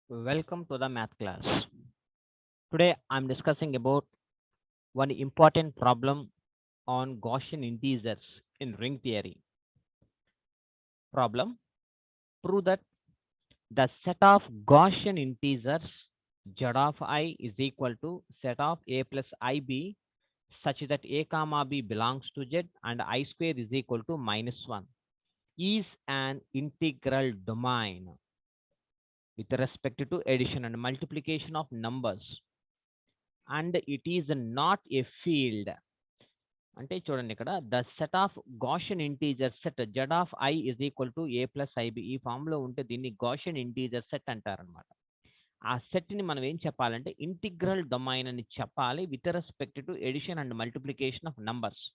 Welcome to the math class. Today I'm discussing about one important problem on Gaussian integers in ring theory. Problem: prove that the set of Gaussian integers z of I is equal to set of a plus ib such that a comma b belongs to z and I square is equal to -1 is an integral domain with respect to addition and multiplication of numbers, and it is not a field. అంటే చూడండి, ఇక్కడ the set of Gaussian integer set Z of I is equal to A plus I B ఈ form లో ఉంటే దీన్ని Gaussian integer set అంటారనమాట. ఆ set ని మనం ఏం చెప్పాలంటే ఇంటిగ్రల్ డొమైన్ అని చెప్పాలి with respect to addition and multiplication of numbers.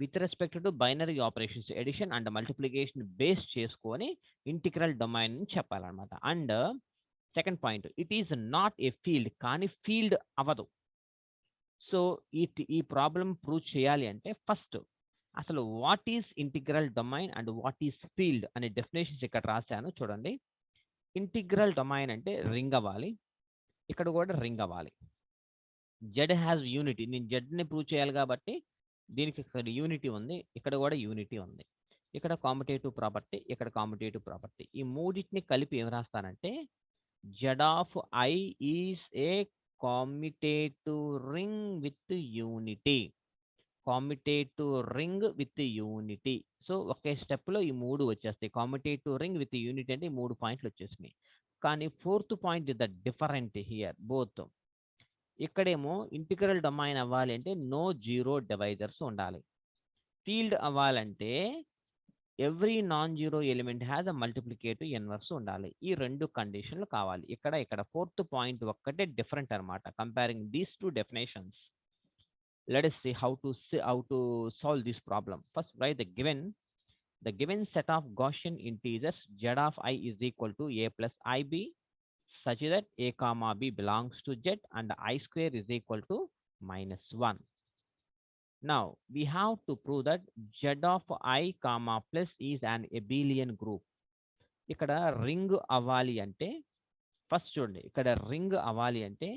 With respect to binary operations addition and multiplication base చేసుకొని ఇంటిగ్రల్ డొమైన్ అని చెప్పాలన్నమాట. And second point, it is not a field, కానీ ఫీల్డ్ అవ్వదు. సో ఈ problem prove చేయాలి అంటే first అసలు what is integral domain and what is field అనే డెఫినేషన్స్ ఇక్కడ రాశాను చూడండి. ఇంటిగ్రల్ డొమైన్ అంటే రింగ్ అవ్వాలి, ఇక్కడ కూడా రింగ్ అవ్వాలి. జెడ్ హ్యాస్ యూనిటీ, నేను జెడ్ని ప్రూవ్ చేయాలి కాబట్టి దీనికి ఇక్కడ యూనిటీ ఉంది, ఇక్కడ కూడా యూనిటీ ఉంది. ఇక్కడ కాంపిటేటివ్ ప్రాపర్టీ, ఇక్కడ కాంపిటేటివ్ ప్రాపర్టీ, ఈ మూడింటిని కలిపి ఏం రాస్తానంటే Z of I is a commutative ring with unity. Commutative ring with unity. So ఒకే స్టెప్లో ఈ మూడు వచ్చేస్తాయి. కామ్యుటేటివ్ రింగ్ విత్ యూనిటీ అంటే ఈ 3 పాయింట్లు వచ్చేసినాయి. కానీ fourth point is the different here both. ఇక్కడేమో ఇంటిగ్రల్ డొమైన్ అవ్వాలి అంటే నో జీరో డివైజర్స్ ఉండాలి. ఫీల్డ్ అవ్వాలంటే every non zero element has a multiplicative inverse ఉండాలి. ఈ 2 కండిషన్లు కావాలి. ఇక్కడ ఫోర్త్ పాయింట్ ఒక్కటే డిఫరెంట్ అనమాట. Comparing these 2 definitions, let us see how to solve this problem. First write the given set of Gaussian integers z of I is equal to a plus ib such that a comma b belongs to z and I square is equal to -1. Now we have to prove that z of I comma plus is an abelian group. ఇక్కడ ring అవ్వాలి అంటే first చూడండి, ఇక్కడ ring అవ్వాలి అంటే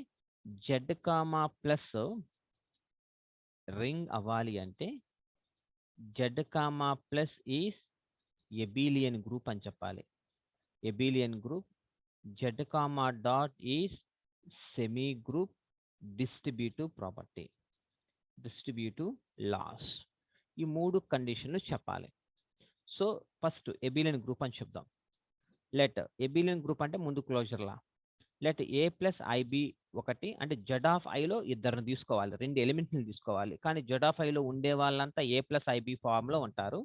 z comma plus ring అవ్వాలి అంటే z comma plus is ఎబిలియన్ group అని చెప్పాలి. ఎబిలియన్ group z comma dot is semi group distributive property, distributive loss. ఈ 3 కండిషన్లు చెప్పాలి. సో ఫస్ట్ ఎబిలియన్ గ్రూప్ అని చెప్దాం. లెట్ ఎబిలియన్ గ్రూప్ అంటే ముందు closure law. Let a plus IB ఒకటి అంటే జెడ్ ఆఫ్ ఐలో ఇద్దరిని తీసుకోవాలి, 2 ఎలిమెంట్ని తీసుకోవాలి. కానీ జెడ్ ఆఫ్ ఐలో ఉండే వాళ్ళంతా ఏ ప్లస్ ఐబి ఫామ్లో ఉంటారు.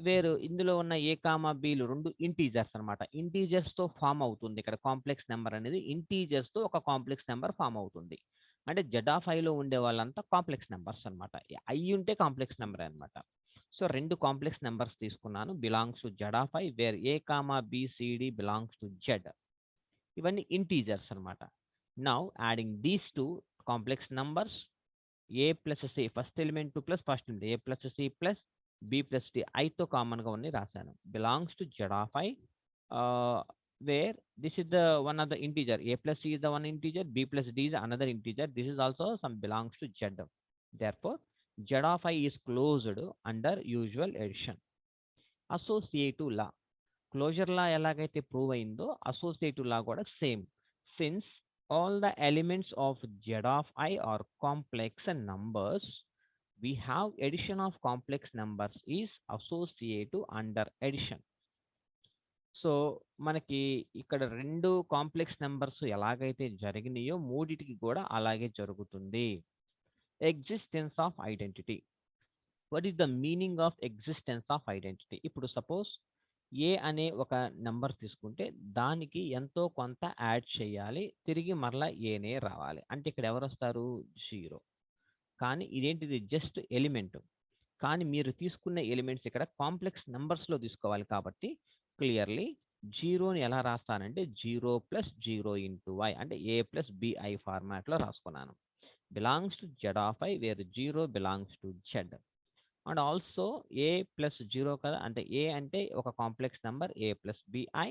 వేరు ఇందులో ఉన్న ఏ కామా బిలు 2 ఇంటీజర్స్ అనమాట. ఇంటీజర్స్తో ఫామ్ అవుతుంది. ఇక్కడ కాంప్లెక్స్ నెంబర్ అనేది ఇంటీజర్స్తో ఒక కాంప్లెక్స్ నెంబర్ ఫామ్ అవుతుంది. అంటే జెడ్ ఆఫ్ ఐలో ఉండే వాళ్ళంతా కాంప్లెక్స్ నెంబర్స్ అనమాట. ఐ ఉంటే కాంప్లెక్స్ నెంబర్ అనమాట. సో 2 కాంప్లెక్స్ నెంబర్స్ తీసుకున్నాను, belongs to Z of I, where a comma b c d belongs to Z. ఇవన్నీ ఇంటీజర్స్ అనమాట. Now adding these 2 complex numbers, a plus c first element plus first element a plus c plus b plus d ఐతో కామన్గా ఉన్నాయి రాశాను. Belongs to Z of I, where this is the one of the integer, A plus C is the one integer, B plus D is another integer, this is also sum belongs to Z. Therefore Z of I is closed under usual addition. Associative law, closure law ఎలాగైతే prove అయిందో associative law కూడా same. Since all the elements of z of I are complex numbers, we have addition of complex numbers is associative under addition. So మనకి ఇక్కడ 2 complex numbers ఎలాగైతే జరిగినాయో మూడిటికి కూడా అలాగే జరుగుతుంది. Existence of identity. What is the meaning of existence of identity? ఇప్పుడు suppose ఏ అనే ఒక నెంబర్ తీసుకుంటే దానికి ఎంతో కొంత యాడ్ చేయాలి, తిరిగి మరలా ఏనే రావాలి. అంటే ఇక్కడ ఎవరు వస్తారు? 0. కానీ ఇదేంటిది? Just element. కానీ మీరు తీసుకున్న ఎలిమెంట్స్ ఇక్కడ కాంప్లెక్స్ నెంబర్స్లో తీసుకోవాలి కాబట్టి క్లియర్లీ 0ని ఎలా రాస్తానంటే 0 ప్లస్ 0 ఇంటూ ఐ అంటే ఏ ప్లస్ బిఐ ఫార్మాట్లో రాసుకున్నాను. Belongs to Z of I, where 0 belongs to Z. And also A plus 0 కదా, అంటే ఏ అంటే ఒక complex number A plus B I,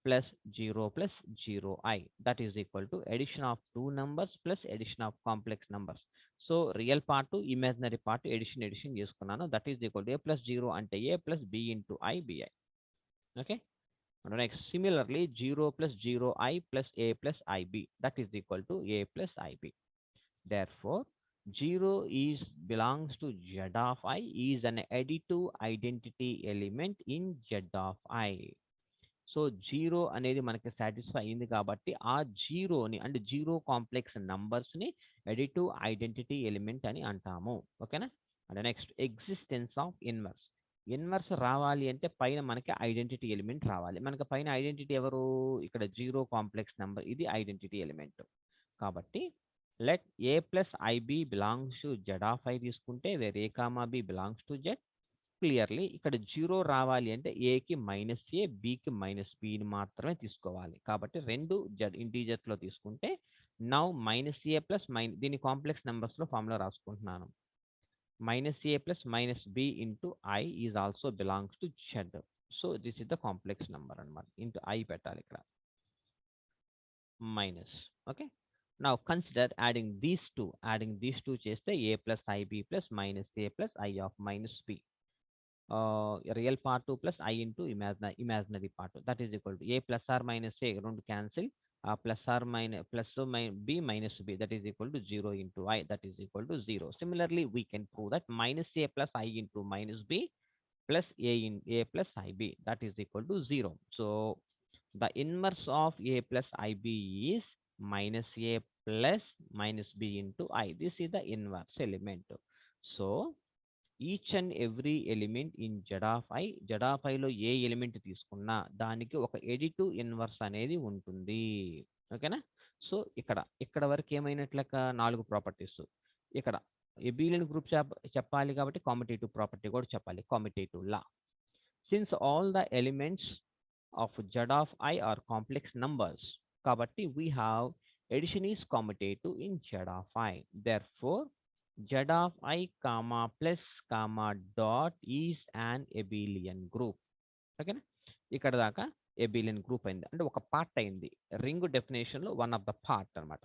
plus 0 plus 0i, that is equal to addition of two numbers plus addition of complex numbers. So real part to imaginary part addition చేసుకున్నాను, that is equal to a plus 0 అంటే a plus b into i bi. Okay. Next, similarly 0 plus 0i plus a plus ib, that is equal to a plus ib. Therefore 0 is belongs to z of I, is an additive identity element in z of I. So zero అనేది మనకి satisfy అయింది కాబట్టి ఆ జీరోని అంటే zero complex నంబర్స్ని additive identity element అని అంటాము. ఓకేనా. And next existence of inverse. Inverse రావాలి అంటే పైన మనకి ఐడెంటిటీ ఎలిమెంట్ రావాలి. మనకి పైన ఐడెంటిటీ ఎవరు, ఇక్కడ జీరో కాంప్లెక్స్ నెంబర్, ఇది ఐడెంటిటీ ఎలిమెంట్. కాబట్టి let a plus i b belongs to Z of I తీసుకుంటే where a comma b belongs to Z. Clearly ఇక్కడ జీరో రావాలి అంటే ఏకి మైనస్ ఏ, బికి మైనస్ బిని మాత్రమే తీసుకోవాలి. కాబట్టి రెండు జెడ్ ఇంటీజర్స్లో తీసుకుంటే నౌ మైనస్ ఏ ప్లస్ దీని కాంప్లెక్స్ నెంబర్స్లో ఫార్ములా రాసుకుంటున్నాను. Minus A plus minus B into i is also belongs to Z. So this is the complex number అనమాట. ఇంటూ ఐ పెట్టాలి ఇక్కడ minus. Okay. Now consider adding these two చేస్తే a plus i b plus minus A plus i of minus b. Real part plus I into imaginary part, that is equal to A plus are minus ఏ రెండు cancel, plus are minus plus B minus B, that is equal to 0 into I, that is equal to 0. Similarly we can prove that minus A plus I into minus B plus A plus I B, that is equal to 0. So the inverse of A plus I B is minus A plus minus B into I. This is the inverse element. So each and every element in Z of ఐలో A element తీసుకున్నా దానికి ఒక additive inverse అనేది ఉంటుంది. ఓకేనా. So ఇక్కడ వరకు ఏమైనట్లక 4 properties. ఇక్కడ ఎబిలియన్ group చెప్పాలి కాబట్టి కామిటేటివ్ ప్రాపర్టీ కూడా చెప్పాలి, commutative law. Since all the elements of Z of I are complex numbers కాబట్టి we have addition is commutative in Z of I. Therefore Z of I comma plus comma dot is an abelian group. ఓకేనా. ఇక్కడ దాకా abelian group అయింది అంటే ఒక part అయింది. Ring డెఫినేషన్లో one of the part అనమాట.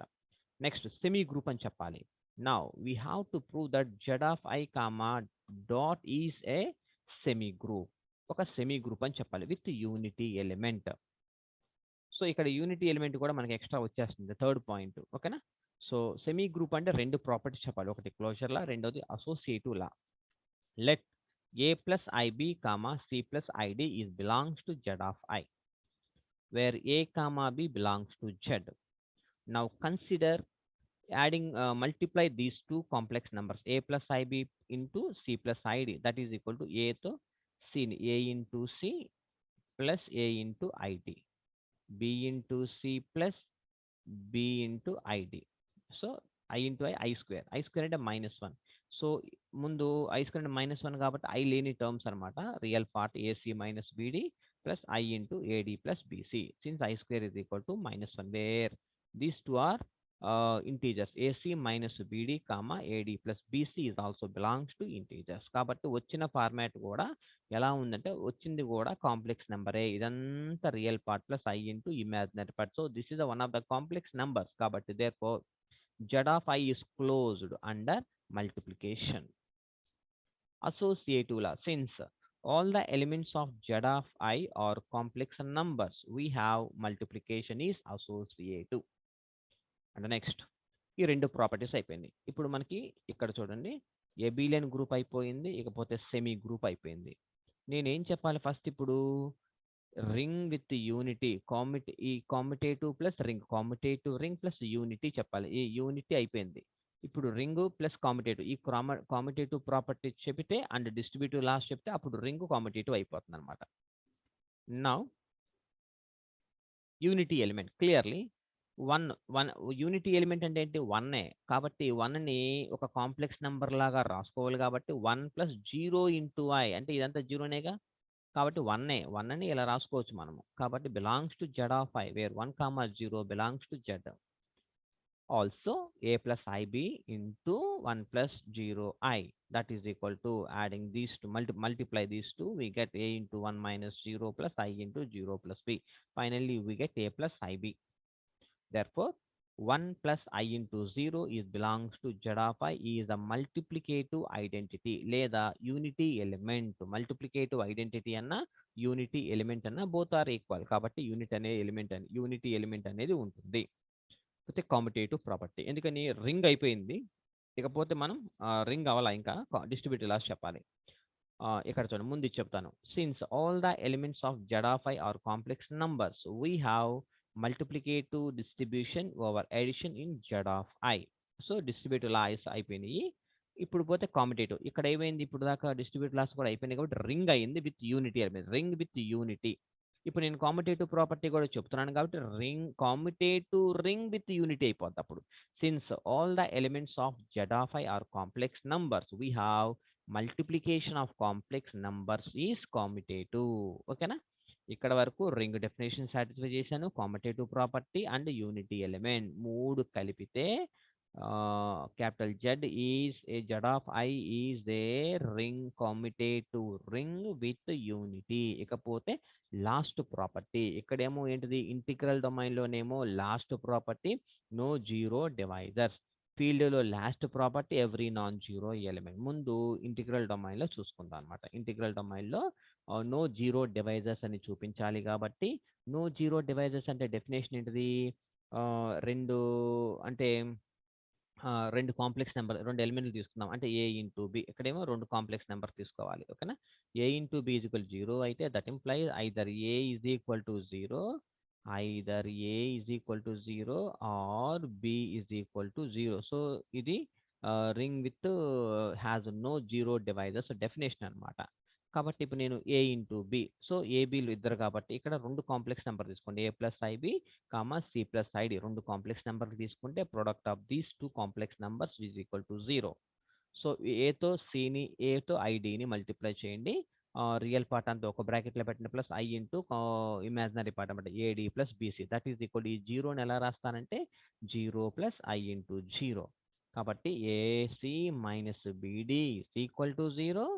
నెక్స్ట్ సెమీ గ్రూప్ అని చెప్పాలి. Now we have to prove that Z of I comma dot is a semigroup. ఒక సెమీ గ్రూప్ అని చెప్పాలి విత్ యూనిటీ ఎలిమెంట్. సో ఇక్కడ యూనిటీ ఎలిమెంట్ కూడా మనకి ఎక్స్ట్రా వచ్చేస్తుంది, థర్డ్ పాయింట్. ఓకేనా. సో సెమీ గ్రూప్ అంటే రెండు ప్రాపర్టీస్ చెప్పాలి, ఒకటి క్లోజర్ లా, రెండోది associative law. Let a plus i b comma c plus ID is belongs to Z of I where a comma b belongs to Z. Now consider adding multiply these two complex numbers a plus IB into C plus i d, that is equal to ఏతో సిని a into C plus a into i d, b into C plus b into i d. So i into i square అంటే -1. So ముందు I square అంటే -1 కాబట్టి I లేని terms అనమాట. Real part A C minus B D plus I into A D plus B C. Since I square is equal to -1 where these two are integers A C minus B D comma A D plus BC is also belongs to integers. కాబట్టి వచ్చిన format కూడా ఎలా ఉందంటే వచ్చింది కూడా complex నెంబరే. ఇదంతా real part plus I into imaginary part. So this is one of the complex numbers. కాబట్టి therefore Z of I is closed under multiplication. Associative law. Since all the elements of Z of I are complex numbers, we have multiplication is associative. And next, ఈ రెండు properties అయిపోయింది. ఇప్పుడు మనకి ఇక్కడ చూడండి ఎబిలియన్ group అయిపోయింది, ఇకపోతే సెమీ గ్రూప్ అయిపోయింది. నేనేం చెప్పాలి ఫస్ట్ ఇప్పుడు, రింగ్ విత్ యూనిటీ ఈ commutative plus ring, commutative ring plus unity చెప్పాలి. ఈ యూనిటీ అయిపోయింది. ఇప్పుడు రింగ్ ప్లస్ కామిటేటివ్, ఈ కామిటేటివ్ ప్రాపర్టీ చెప్తే అండ్ డిస్ట్రిబ్యూటివ్ లాస్ చెప్తే అప్పుడు రింగ్ కామిటేటివ్ అయిపోతుంది అనమాట. Now unity element clearly one unity element అంటే ఏంటి, 1 కాబట్టి 1ని ఒక కాంప్లెక్స్ నెంబర్ లాగా రాసుకోవాలి. కాబట్టి 1 ప్లస్ 0 ఇంటూ ఐ అంటే ఇదంతా జీరోనేగా, కాబట్టి 1 అని ఇలా రాసుకోవచ్చు మనము. కాబట్టి belongs to Z of I where 1 comma 0 belongs to Z. also a plus ib into 1 plus 0 I, that is equal to adding these two, multiply these two, we get a into 1 minus 0 plus I into 0 plus b. Finally we get a plus ib. Therefore 1 plus I into 0 is belongs to z of I is a multiplicative identity లేదా unity element. Multiplicative identity అన్న unity element అన్న both are equal, కాబట్టి unity element అనేది ఉంటుంది. అయితే competitive property, ఎందుకని ring అయిపోయింది, ఇకపోతే మనం రింగ్ అవ్వాలా, ఇంకా డిస్ట్రిబ్యూటివ్ లాస్ చెప్పాలి. ఇక్కడ చూడండి, ముందు ఇది చెప్తాను. Since all the elements of z of I are complex numbers we have multiplicative distribution over addition in z of I. So distributive laws అయిపోయినాయి. ఇప్పుడు పోతే కాంపిటేటివ్, ఇక్కడ ఏమైంది, ఇప్పుడు దాకా డిస్ట్రిబ్యూటివ్ లాస్ కూడా అయిపోయినాయి కాబట్టి రింగ్ అయింది with unity, ring with unity. ఇప్పుడు నేను కాంపిటేటివ్ ప్రాపర్టీ కూడా చెప్తున్నాను కాబట్టి కాంపిటేటివ్ రింగ్ విత్ యూనిటీ అయిపోద్ది అప్పుడు. Since all the elements of z of I are complex numbers we have multiplication of complex numbers is commutative. ఓకేనా, ఇక్కడ వరకు రింగ్ డెఫినేషన్ సాటిస్ఫై చేశాను. Commutative property and unity element మూడు కలిపితే capital Z is a Z of I is a ring, commutative ring with unity. ఇకపోతే last property, ఇక్కడేమో ఏంటిది, integral domain లోనేమో last property no zero divisors, field లో last property every non zero element. ముందు integral domain లో చూసుకుందాం అనమాట. Integral domain లో నో జీరో డివైజర్స్ అని చూపించాలి కాబట్టి నో జీరో డివైజర్స్ అంటే డెఫినేషన్ ఏంటిది, రెండు అంటే రెండు కాంప్లెక్స్ నెంబర్, రెండు ఎలిమెంట్లు తీసుకుందాం అంటే ఏ ఇంటూ బి, ఇక్కడేమో రెండు కాంప్లెక్స్ నెంబర్ తీసుకోవాలి. ఓకేనా, a into b is equal 0 అయితే that implies either a is equal to 0, either a is equal to 0 or b is equal to 0. So ఇది ring with has no zero divisors definition అనమాట. కాబట్టి ఇప్పుడు నేను a into b, so ఏబీలు ఇద్దరు కాబట్టి ఇక్కడ రెండు కాంప్లెక్స్ నెంబర్ తీసుకోండి, a plus i b comma c plus i d, రెండు కాంప్లెక్స్ నెంబర్లు తీసుకుంటే product of these two complex numbers is equal to 0. So ఏతో సిని, ఏతో ఐడిని మల్టిప్లై చేయండి. రియల్ పార్ట్ అంతా ఒక బ్రాకెట్లో పెట్టిన plus I into imaginary part అనమాట a d plus b c, that is equal, ఈ జీరోని ఎలా రాస్తానంటే 0 ప్లస్ ఐ ఇంటూ 0. కాబట్టి a c minus b d is equal to 0,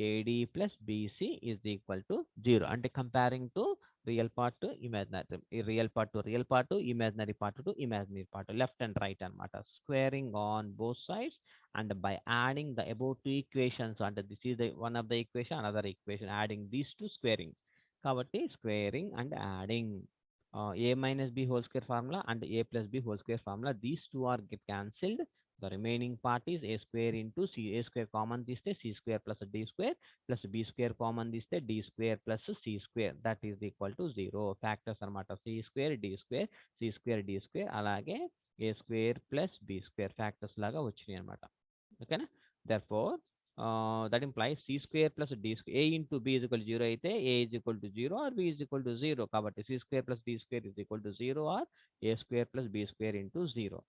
a d plus BC is equal to 0. అంటే comparing to real part to imaginary, real part to real part to imaginary part to imaginary part, left and right అనమాట. Squaring on both sides and by adding the above two equations, and this is the one of the equation, another equation, adding these two squaring. కాబట్టి squaring and adding a minus b whole square formula and a plus b whole square formula, these two are get cancelled. The remaining part is a square into c, a square common తీస్తే c square plus d square plus b square common తీస్తే d square plus c square, that is equal to 0. Factors అనమాట, c square d square, c square d square, అలాగే a square plus b square factors లాగా వచ్చినాయి అనమాట. ఓకేనా, therefore that implies c square plus d square, a into b is equal to 0 అయితే a is equal to 0 or b is equal to 0, కాబట్టి c square plus d square is equal to 0 or a square plus b square into 0.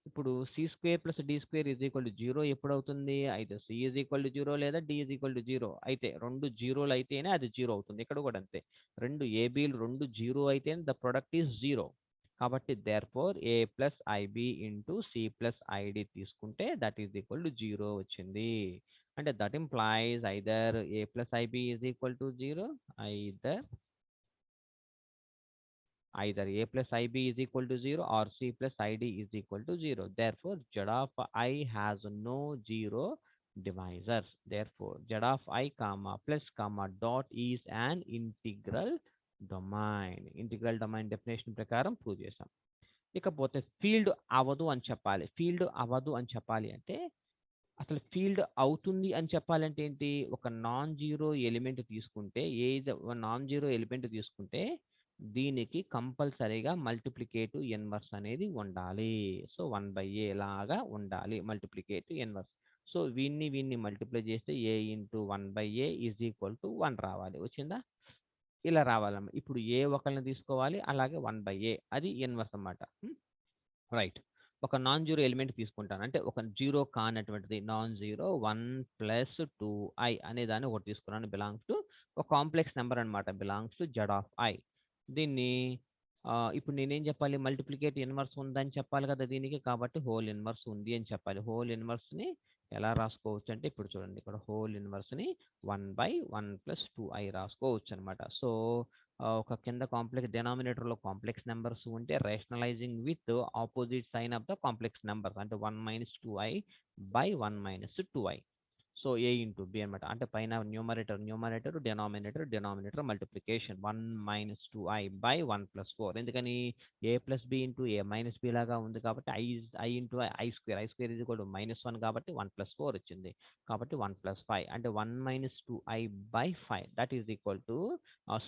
ఇప్పుడు c square plus d square is equal to 0 ఎప్పుడు అవుతుంది, అయితే c is equal to 0 లేదా d is equal to 0 అయితే, రెండు జీరోలు అయితేనే అది 0 అవుతుంది. ఇక్కడ కూడా అంతే, రెండు ఏబీలు రెండు 0 అయితేనే ద ప్రొడక్ట్ ఈజ్ 0. కాబట్టి therefore A plus IB into C plus I D తీసుకుంటే దట్ ఈజ్ ఈక్వల్ టు 0 వచ్చింది. అంటే that implies either A plus I B is equal to 0, either a plus ib is equal to 0 or c plus id is equal to 0. Therefore z of I has no zero divisors. Therefore z of I comma plus comma dot is an integral domain. Integral domain definition ప్రకారం prove చేసాం. ఇకపోతే field అవ్వదు అని చెప్పాలి. Field అవ్వదు అని చెప్పాలి అంటే, అసలు ఫీల్డ్ అవుతుంది అని చెప్పాలంటే ఏంటి, ఒక నాన్ జీరో ఎలిమెంట్ తీసుకుంటే, ఏ నాన్ జీరో ఎలిమెంట్ తీసుకుంటే దీనికి కంపల్సరీగా మల్టిప్లికేటివ్ ఇన్వర్స్ అనేది ఉండాలి. సో 1/a లాగా ఉండాలి మల్టిప్లికేటివ్ ఇన్వర్స్. సో వీన్ని మల్టిప్లై చేస్తే a into 1/a is equal to 1 రావాలి. వచ్చిందా, ఇలా రావాలన్నమాట. ఇప్పుడు ఏ ఒకరిని తీసుకోవాలి, అలాగే 1/a అది ఇన్వర్స్ అన్నమాట. రైట్, ఒక నాన్ జీరో ఎలిమెంట్ తీసుకుంటాను అంటే ఒక జీరో కానటువంటిది నాన్ జీరో 1 ప్లస్ 2i అనే దాన్ని ఒకటి తీసుకున్నాను, బిలాంగ్స్ టు ఒక కాంప్లెక్స్ నెంబర్ అనమాట, belongs to z of I. దీన్ని ఇప్పుడు నేనేం చెప్పాలి? మల్టిప్లికేటివ్ ఇన్వర్స్ ఉందని చెప్పాలి కదా దీనికి. కాబట్టి హోల్ ఇన్వర్స్ ఉంది అని చెప్పాలి. హోల్ ఇన్వర్స్‌ని ఎలా రాసుకోవచ్చు అంటే ఇప్పుడు చూడండి. ఇక్కడ హోల్ ఇన్వర్స్‌ని 1/1 + 2i రాసుకోవచ్చనమాట. సో, ఒక కింద కాంప్లెక్స్ డినామినేటర్‌లో కాంప్లెక్స్ నంబర్స్ ఉంటే rationalising with opposite sign of the complex numbers అంటే 1 - 2i/1 - 2i. So, a into b అనమాట. అంటే పైన న్యూమరేటర్, డినామినేటర్ మల్టిప్లికేషన్ 1 - 2i/1 + 4. ఎందుకని a + b into a - b లాగా ఉంది కాబట్టి i into i square. i square -1 కాబట్టి 1 + 4 వచ్చింది. కాబట్టి 1 + 5 అంటే 1 - 2i/5 that is equal to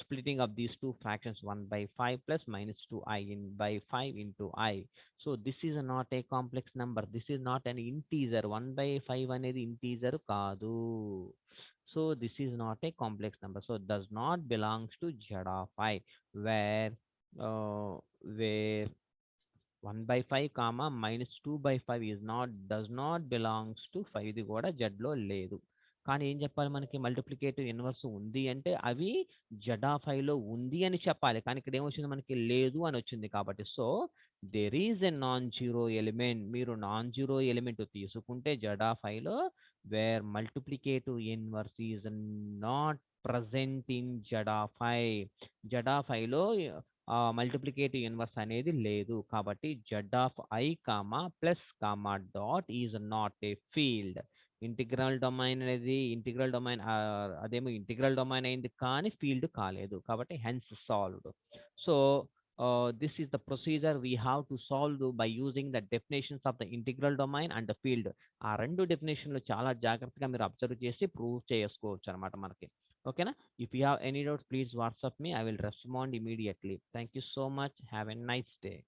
splitting of these two fractions 1/5 plus -2i/5 into I. So this is not a complex number. This is not an integer. 1/5 అనేది integer కాదు. So this is not a complex number. So does not belongs to Z of I, where uh, where 1/5 comma -2/5 is not does not belongs to 5. ఇది కూడా Z లో లేదు. కానీ ఏం చెప్పాలి మనకి మల్టిప్లికేటివ్ ఇన్వర్స్ ఉంది అంటే అవి Z ఆఫ్ I లో ఉంది అని చెప్పాలి. కానీ ఇక్కడ ఏమొచ్చింది మనకి లేదు అని వచ్చింది కాబట్టి so there is a non zero element. మీరు నాన్ జీరో ఎలిమెంట్ తీసుకుంటే Z ఆఫ్ I లో where multiplicative inverse is not present in Z of I. Z of I లో మల్టిప్లికేటివ్ ఇన్వర్స్ అనేది లేదు కాబట్టి Z of I comma plus comma dot is not a field. Integral domain అనేది integral domain అదేమో integral domain అయింది కానీ field కాలేదు కాబట్టి hence solved. So this is the procedure we have to solve by using the definitions of the integral domain and the field. ఆ రెండు డెఫినేషన్లు చాలా జాగ్రత్తగా మీరు అబ్జర్వ్ చేసి ప్రూవ్ చేసుకోవచ్చు అనమాట మనకి. ఓకేనా? If you have any doubts, please WhatsApp me. I will respond immediately. Thank you so much. Have a nice day.